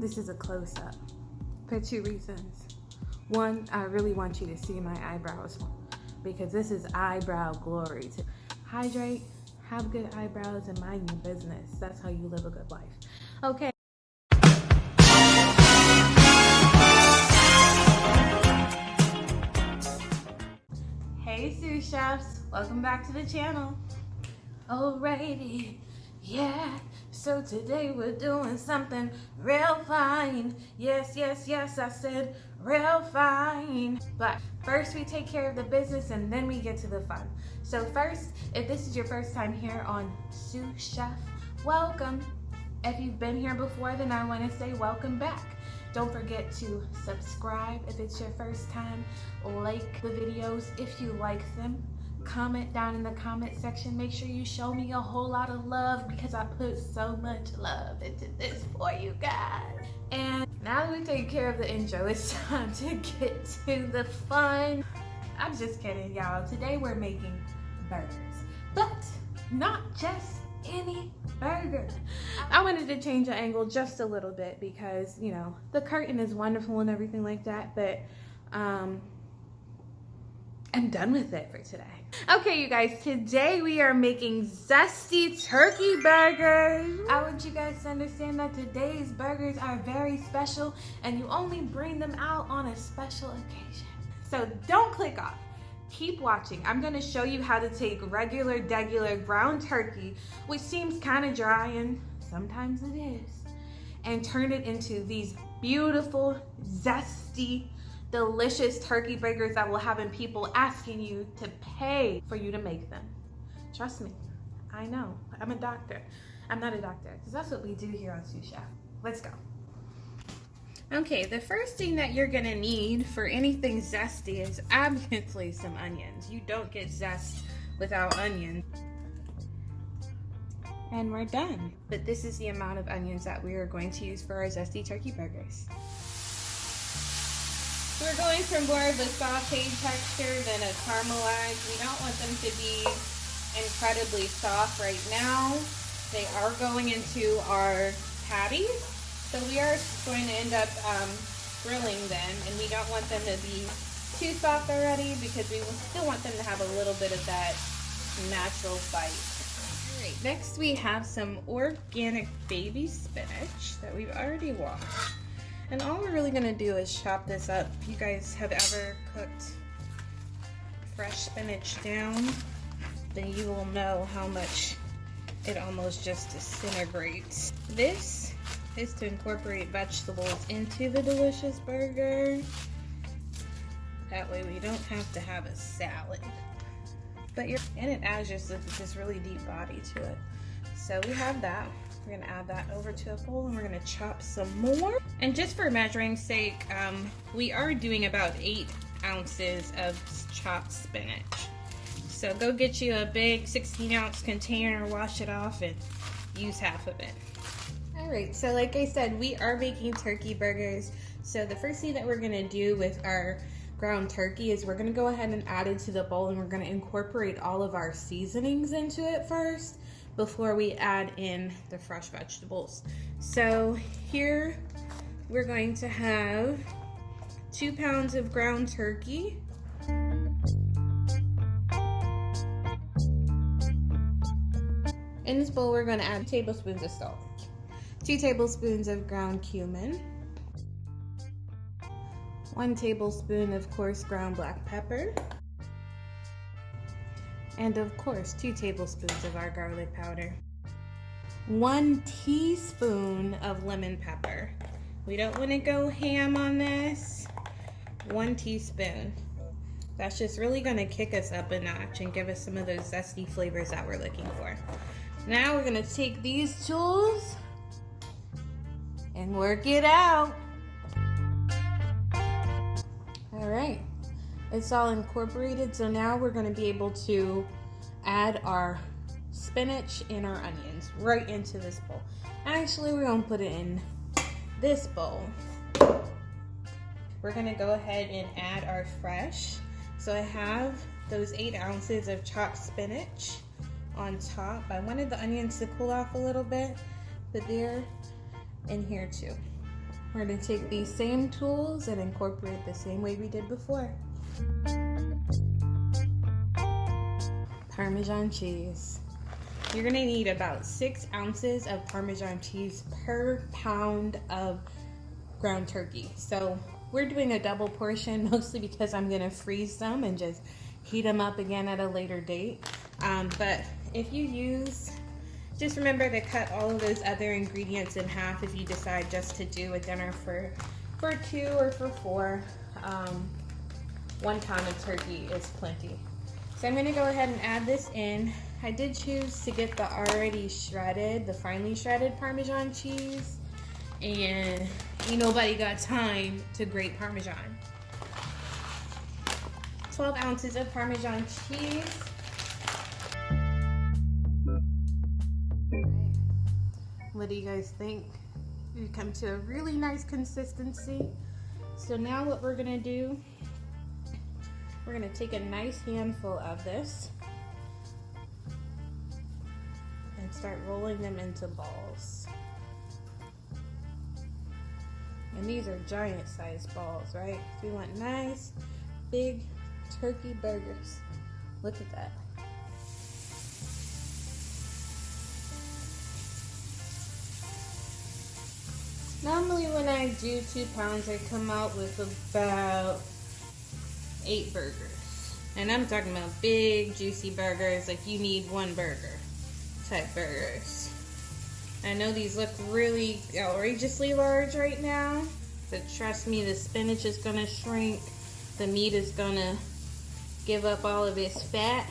This is a close-up for 2 reasons. One, I really want you to see my eyebrows because this is eyebrow glory. To hydrate, have good eyebrows, and mind your business. That's how you live a good life. Okay. Hey sous chefs, welcome back to the channel. Alrighty, yeah. So today we're doing something real fine. Yes, yes, yes, I said real fine. But first we take care of the business and then we get to the fun. So first, if this is your first time here on Sous Chef, welcome. If you've been here before, then I want to say welcome back. Don't forget to subscribe if it's your first time. Like the videos if you like them. Comment down in the comment section. Make sure you show me a whole lot of love because I put so much love into this for you guys. And now that we take care of the intro, it's time to get to the fun. I'm just kidding, y'all. Today we're making burgers, but not just any burger. I wanted to change the angle just a little bit because, you know, the curtain is wonderful and everything like that, but I'm done with it for today. Okay, you guys, today we are making zesty turkey burgers. I want you guys to understand that today's burgers are very special and you only bring them out on a special occasion. So don't click off. Keep watching. I'm gonna show you how to take regular, degular ground turkey, which seems kind of dry, and sometimes it is, and turn it into these beautiful, zesty, delicious turkey burgers that will have people asking you to pay for you to make them. Trust me, I know. I'm a doctor. I'm not a doctor, because that's what we do here on Sous Chef. Let's go. Okay, the first thing that you're gonna need for anything zesty is obviously some onions. You don't get zest without onion. And we're done. But this is the amount of onions that we are going to use for our zesty turkey burgers. So we're going for more of a sauteed texture than a caramelized. We don't want them to be incredibly soft right now. They are going into our patties. So we are going to end up grilling them, and we don't want them to be too soft already because we still want them to have a little bit of that natural bite. All right, next we have some organic baby spinach that we've already washed. And all we're really gonna do is chop this up. If you guys have ever cooked fresh spinach down, then you will know how much it almost just disintegrates. This is to incorporate vegetables into the delicious burger. That way we don't have to have a salad. And it adds just this really deep body to it. So we have that. We're gonna add that over to a bowl and we're gonna chop some more. And just for measuring sake, we are doing about 8 ounces of chopped spinach. So go get you a big 16-ounce container, wash it off, and use half of it. All right, so like I said, we are making turkey burgers. So the first thing that we're gonna do with our ground turkey is we're gonna go ahead and add it to the bowl, and we're gonna incorporate all of our seasonings into it first before we add in the fresh vegetables. So here we're going to have 2 pounds of ground turkey. In this bowl, we're gonna add 2 tablespoons of salt, 2 tablespoons of ground cumin, 1 tablespoon of coarse ground black pepper, and of course 2 tablespoons of our garlic powder, 1 teaspoon of lemon pepper. We don't want to go ham on this. 1 teaspoon. That's just really going to kick us up a notch and give us some of those zesty flavors that we're looking for. Now we're going to take these tools and work it out. All right. It's all incorporated, so now we're going to be able to add our spinach and our onions right into this bowl. Actually, we're going to put it in this bowl. We're going to go ahead and add our fresh. So I have those 8 ounces of chopped spinach on top. I wanted the onions to cool off a little bit, but they're in here too. We're gonna take these same tools and incorporate the same way we did before. Parmesan cheese. You're gonna need about 6 ounces of Parmesan cheese per pound of ground turkey. So we're doing a double portion, mostly because I'm gonna freeze them and just heat them up again at a later date. But if you use, just remember to cut all of those other ingredients in half if you decide just to do a dinner for 2 or for 4. 1 pound of turkey is plenty. So I'm gonna go ahead and add this in. I did choose to get the already shredded, the finely shredded Parmesan cheese, and ain't nobody got time to grate Parmesan. 12 ounces of Parmesan cheese. What do you guys think? You come to a really nice consistency. So now what we're gonna do, we're gonna take a nice handful of this and start rolling them into balls. And these are giant sized balls, right? So we want nice, big turkey burgers. Look at that. Normally when I do 2 pounds, I come out with about 8 burgers. And I'm talking about big, juicy burgers, like you need 1 burger type burgers. I know these look really outrageously large right now, but trust me, the spinach is gonna shrink, the meat is gonna give up all of its fat,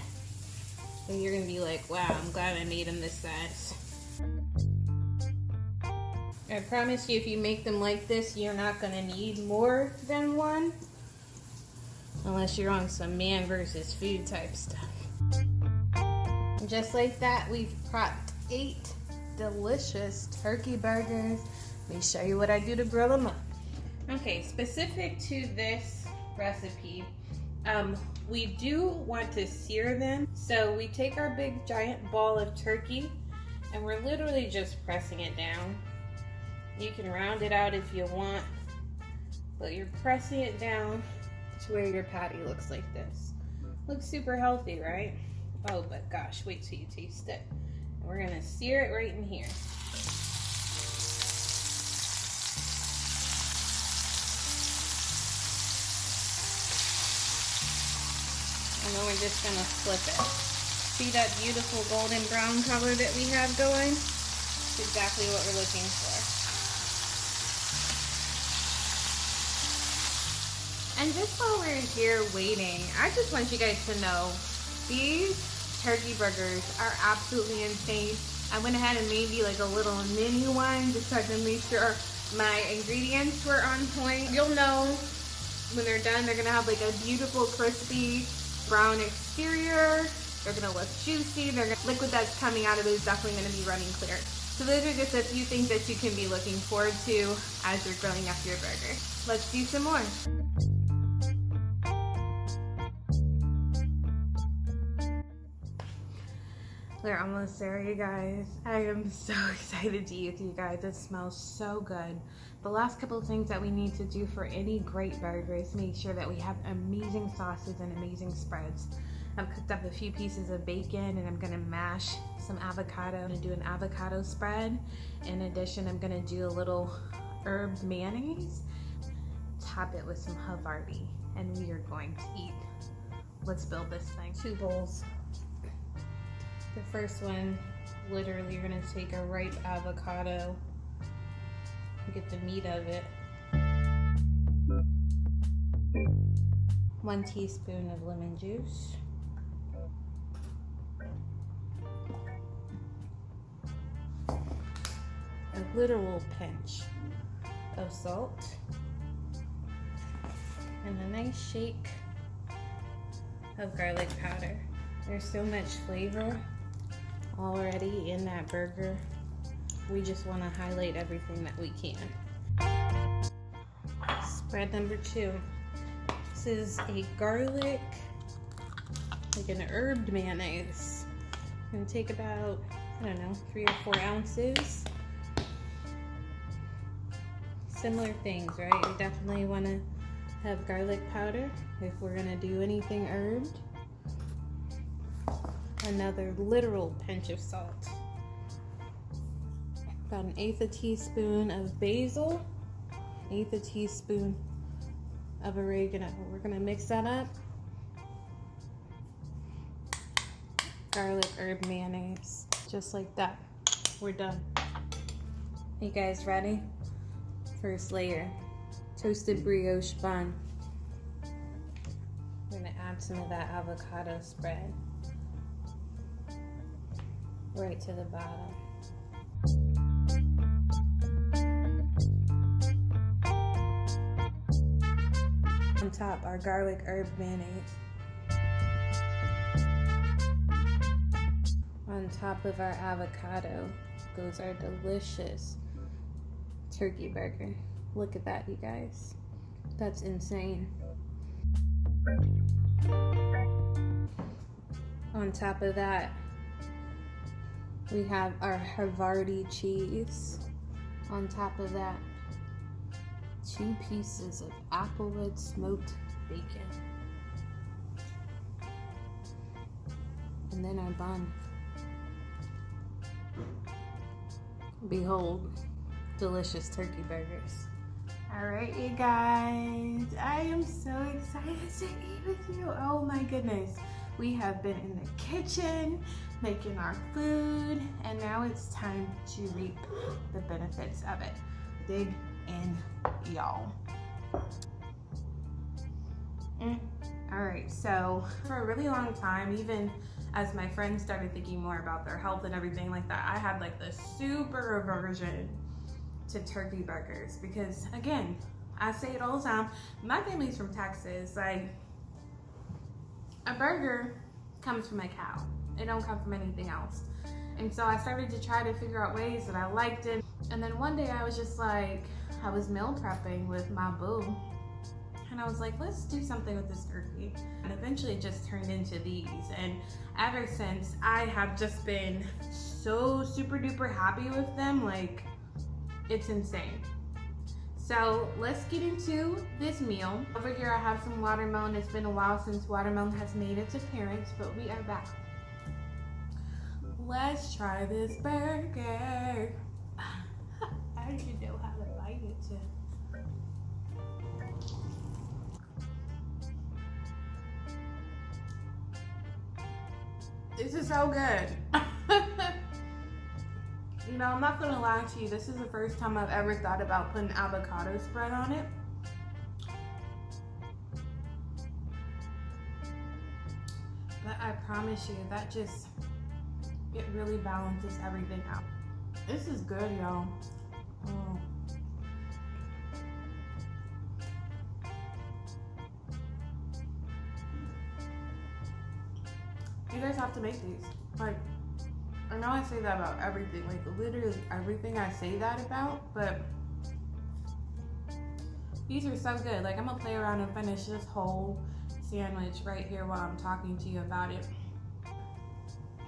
and you're gonna be like, wow, I'm glad I made them this size. I promise you, if you make them like this, you're not gonna need more than 1, unless you're on some man versus food type stuff. And just like that, we've propped 8 delicious turkey burgers. Let me show you what I do to grill them up. Okay, specific to this recipe, we do want to sear them. So we take our big giant ball of turkey and we're literally just pressing it down. You can round it out if you want, but you're pressing it down to where your patty looks like this. Looks super healthy, right? Oh, but gosh, wait till you taste it. And we're gonna sear it right in here. And then we're just gonna flip it. See that beautiful golden brown color that we have going? It's exactly what we're looking for. And just while we're here waiting, I just want you guys to know, these turkey burgers are absolutely insane. I went ahead and made me like a little mini one just so I can make sure my ingredients were on point. You'll know when they're done, they're gonna have like a beautiful crispy brown exterior. They're gonna look juicy. Liquid that's coming out of it is definitely gonna be running clear. So those are just a few things that you can be looking forward to as you're grilling up your burger. Let's do some more. We're almost there, you guys. I am so excited to eat with you guys. It smells so good. The last couple of things that we need to do for any great burger is make sure that we have amazing sauces and amazing spreads. I've cooked up a few pieces of bacon and I'm gonna mash some avocado. I'm gonna do an avocado spread. In addition, I'm gonna do a little herb mayonnaise. Top it with some Havarti, and we are going to eat. Let's build this thing. 2 bowls. The first one, literally you're gonna take a ripe avocado, get the meat of it. 1 teaspoon of lemon juice. A literal pinch of salt. And a nice shake of garlic powder. There's so much flavor already in that burger. We just want to highlight everything that we can. Spread number 2. This is a garlic, like an herbed mayonnaise. I'm gonna take about, I don't know, 3 or 4 ounces. similar things, right? We definitely want to have garlic powder if we're gonna do anything herbed. Another literal pinch of salt. About 1/8 teaspoon of basil, 1/8 teaspoon of oregano. We're gonna mix that up. Garlic herb mayonnaise, just like that. We're done. You guys ready? First layer, toasted brioche bun. We're gonna add some of that avocado spread right to the bottom. On top, our garlic herb mayonnaise. On top of our avocado goes our delicious turkey burger. Look at that, you guys. That's insane. On top of that, we have our Havarti cheese. On top of that, 2 pieces of applewood smoked bacon. And then our bun. Behold, delicious turkey burgers. All right, you guys, I am so excited to eat with you. Oh my goodness. We have been in the kitchen making our food, and now it's time to reap the benefits of it. Dig in, y'all. All right, so for a really long time, even as my friends started thinking more about their health and everything like that, I had like this super aversion to turkey burgers because, again, I say it all the time, my family's from Texas. Like, a burger comes from a cow. It don't come from anything else. And so I started to try to figure out ways that I liked it. And then one day I was just like, I was meal prepping with my boo. And I was like, let's do something with this turkey. And eventually it just turned into these. And ever since, I have just been so super duper happy with them. Like, it's insane. So let's get into this meal. Over here I have some watermelon. It's been a while since watermelon has made its appearance, but we are back. Let's try this burger. I should know how to bite it too. This is so good. You know, I'm not gonna lie to you, this is the first time I've ever thought about putting avocado spread on it. But I promise you, that just, it really balances everything out. This is good, y'all. Oh. You guys have to make these. Like, I know I say that about everything, like literally everything I say that about, but these are so good. Like, I'm gonna play around and finish this whole sandwich right here while I'm talking to you about it.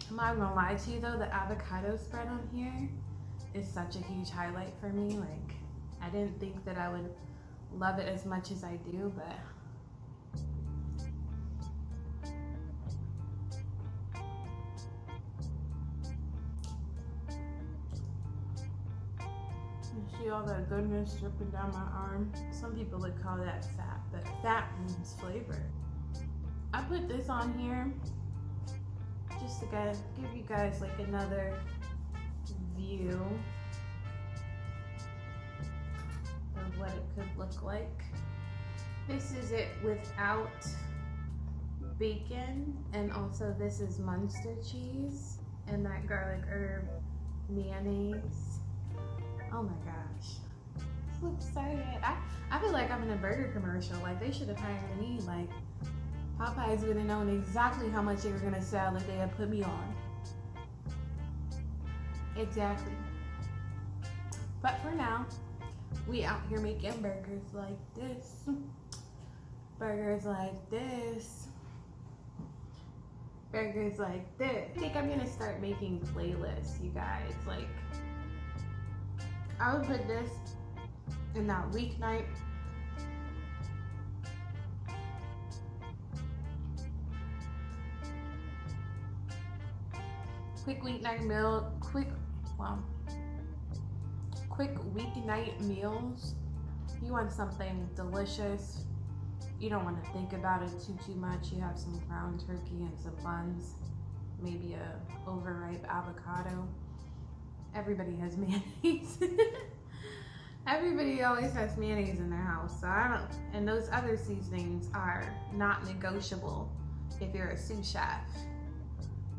I'm not gonna lie to you though, the avocado spread on here is such a huge highlight for me. Like, I didn't think that I would love it as much as I do, but see all that goodness dripping down my arm. Some people would call that fat, but fat means flavor. I put this on here just to give you guys like another view of what it could look like. This is it without bacon, and also this is Munster cheese and that garlic herb mayonnaise. Oh my gosh, this looks so good. I feel like I'm in a burger commercial. Like, they should have hired me. Like, Popeyes would have known exactly how much they were gonna sell if they had put me on. Exactly. But for now, we out here making burgers like this. Burgers like this. Burgers like this. I think I'm gonna start making playlists, you guys. Like, I would put this in that weeknight. Quick weeknight meal, quick weeknight meals. You want something delicious. You don't want to think about it too much. You have some ground turkey and some buns, maybe a overripe avocado. Everybody has mayonnaise. Everybody always has mayonnaise in their house, so and those other seasonings are not negotiable if you're a sous chef.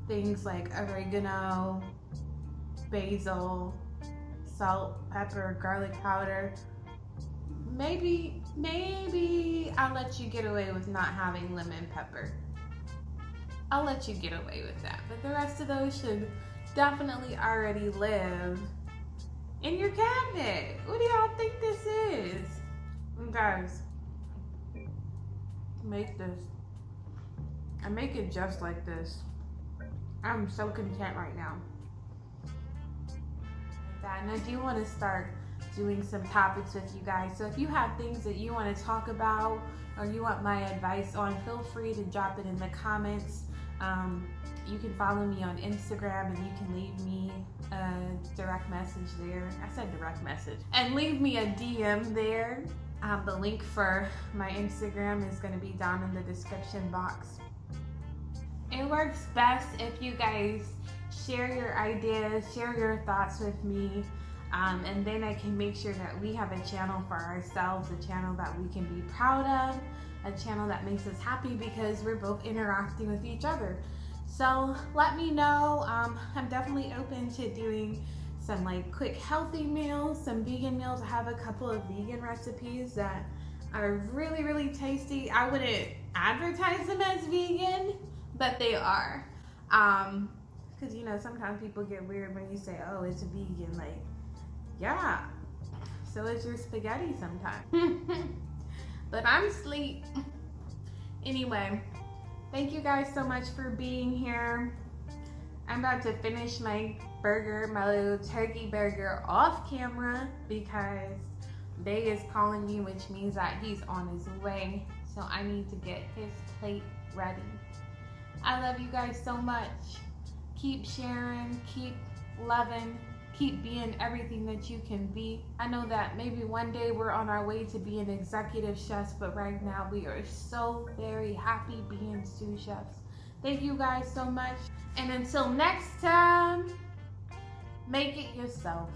Things like oregano, basil, salt, pepper, garlic powder. Maybe I'll let you get away with not having lemon pepper. I'll let you get away with that. But the rest of those should definitely already live in your cabinet. What do y'all think this is? And guys, make this. I make it just like this. I'm so content right now. And I do want to start doing some topics with you guys. So if you have things that you want to talk about or you want my advice on, feel free to drop it in the comments. You can follow me on Instagram and you can leave me a direct message there. I said direct message. And leave me a DM there. The link for my Instagram is going to be down in the description box. It works best if you guys share your ideas, share your thoughts with me, and then I can make sure that we have a channel for ourselves, a channel that we can be proud of, a channel that makes us happy because we're both interacting with each other. So let me know. I'm definitely open to doing some like quick healthy meals, some vegan meals. I have a couple of vegan recipes that are really, really tasty. I wouldn't advertise them as vegan, but they are. Because you know, sometimes people get weird when you say, oh, it's vegan. Like, yeah, so is your spaghetti sometimes. But I'm asleep. Anyway, thank you guys so much for being here. I'm about to finish my burger, my little turkey burger, off camera because Bay is calling me, which means that he's on his way. So I need to get his plate ready. I love you guys so much. Keep sharing, keep loving, keep being everything that you can be. I know that maybe one day we're on our way to being executive chefs, but right now we are so very happy being sous chefs. Thank you guys so much. And until next time, make it yourself.